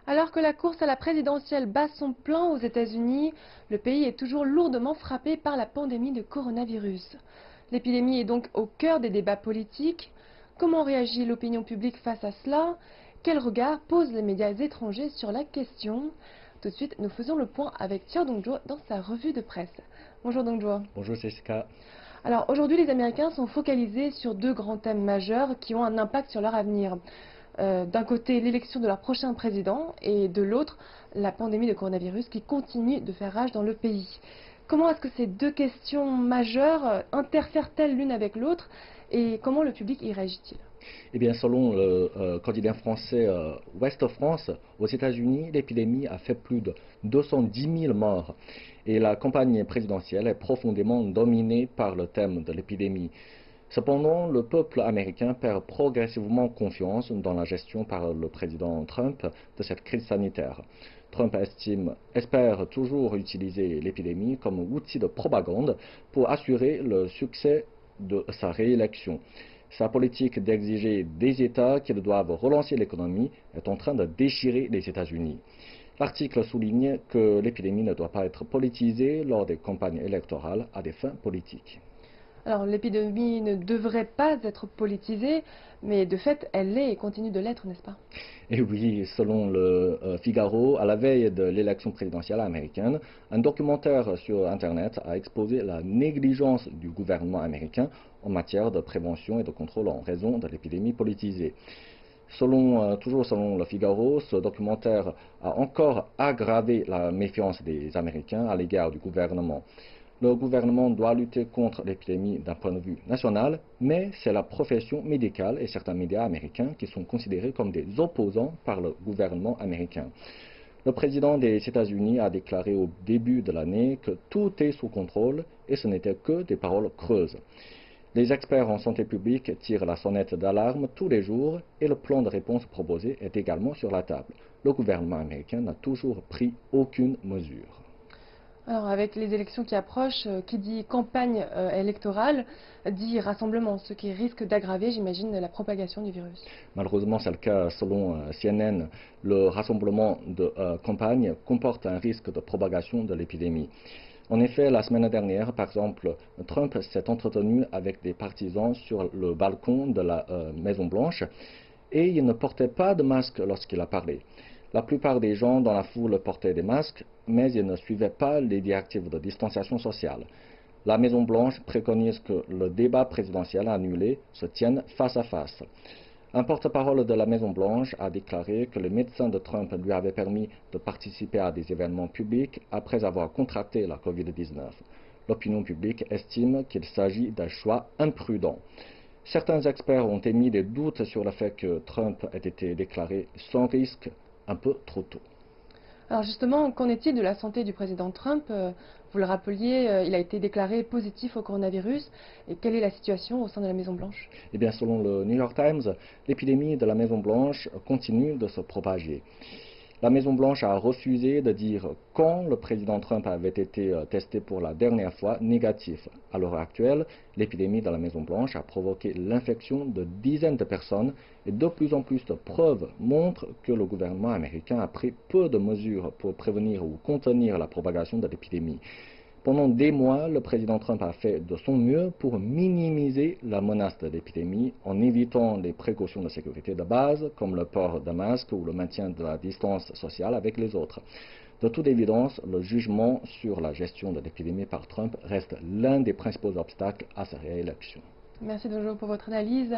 Alors que la course à la présidentielle bat son plein aux États-Unis, le pays est toujours lourdement frappé par la pandémie de coronavirus. L'épidémie est donc au cœur des débats politiques. Comment réagit l'opinion publique face à cela? Quel regard posent les médias étrangers sur la question? Tout de suite, nous faisons le point avec Tia Dongjo dans sa revue de presse. Bonjour Dongjo. Bonjour Jessica. Alors aujourd'hui, les Américains sont focalisés sur deux grands thèmes majeurs qui ont un impact sur leur avenir. D'un côté, l'élection de leur prochain président et de l'autre, la pandémie de coronavirus qui continue de faire rage dans le pays. Comment est-ce que ces deux questions majeures interfèrent-elles l'une avec l'autre et comment le public y réagit-il? Eh bien, selon le quotidien français Ouest France, aux États-Unis, l'épidémie a fait plus de 210 000 morts et la campagne présidentielle est profondément dominée par le thème de l'épidémie. Cependant, le peuple américain perd progressivement confiance dans la gestion par le président Trump de cette crise sanitaire. Trump espère toujours utiliser l'épidémie comme outil de propagande pour assurer le succès de sa réélection. Sa politique d'exiger des États qu'ils doivent relancer l'économie est en train de déchirer les États-Unis. L'article souligne que l'épidémie ne doit pas être politisée lors des campagnes électorales à des fins politiques. Alors l'épidémie ne devrait pas être politisée, mais de fait elle l'est et continue de l'être, n'est-ce pas? Et oui, selon le Figaro, à la veille de l'élection présidentielle américaine, un documentaire sur Internet a exposé la négligence du gouvernement américain en matière de prévention et de contrôle en raison de l'épidémie politisée. Toujours selon le Figaro, ce documentaire a encore aggravé la méfiance des Américains à l'égard du gouvernement. Le gouvernement doit lutter contre l'épidémie d'un point de vue national, mais c'est la profession médicale et certains médias américains qui sont considérés comme des opposants par le gouvernement américain. Le président des États-Unis a déclaré au début de l'année que tout est sous contrôle et ce n'était que des paroles creuses. Les experts en santé publique tirent la sonnette d'alarme tous les jours et le plan de réponse proposé est également sur la table. Le gouvernement américain n'a toujours pris aucune mesure. Alors avec les élections qui approchent, qui dit campagne électorale, dit rassemblement, ce qui risque d'aggraver, j'imagine, la propagation du virus. Malheureusement, c'est le cas selon CNN. Le rassemblement de campagne comporte un risque de propagation de l'épidémie. En effet, la semaine dernière, par exemple, Trump s'est entretenu avec des partisans sur le balcon de la Maison-Blanche et il ne portait pas de masque lorsqu'il a parlé. La plupart des gens dans la foule portaient des masques, mais ils ne suivaient pas les directives de distanciation sociale. La Maison-Blanche préconise que le débat présidentiel annulé se tienne face à face. Un porte-parole de la Maison-Blanche a déclaré que le médecin de Trump lui avait permis de participer à des événements publics après avoir contracté la Covid-19. L'opinion publique estime qu'il s'agit d'un choix imprudent. Certains experts ont émis des doutes sur le fait que Trump ait été déclaré sans risque un peu trop tôt. Alors justement, qu'en est-il de la santé du président Trump? Vous le rappeliez, il a été déclaré positif au coronavirus. Et quelle est la situation au sein de la Maison-Blanche? Eh bien, selon le New York Times, l'épidémie de la Maison-Blanche continue de se propager. La Maison-Blanche a refusé de dire quand le président Trump avait été testé pour la dernière fois négatif. À l'heure actuelle, l'épidémie de la Maison-Blanche a provoqué l'infection de dizaines de personnes et de plus en plus de preuves montrent que le gouvernement américain a pris peu de mesures pour prévenir ou contenir la propagation de l'épidémie. Pendant des mois, le président Trump a fait de son mieux pour minimiser la menace de l'épidémie en évitant les précautions de sécurité de base, comme le port d'un masque ou le maintien de la distance sociale avec les autres. De toute évidence, le jugement sur la gestion de l'épidémie par Trump reste l'un des principaux obstacles à sa réélection. Merci Dojo pour votre analyse.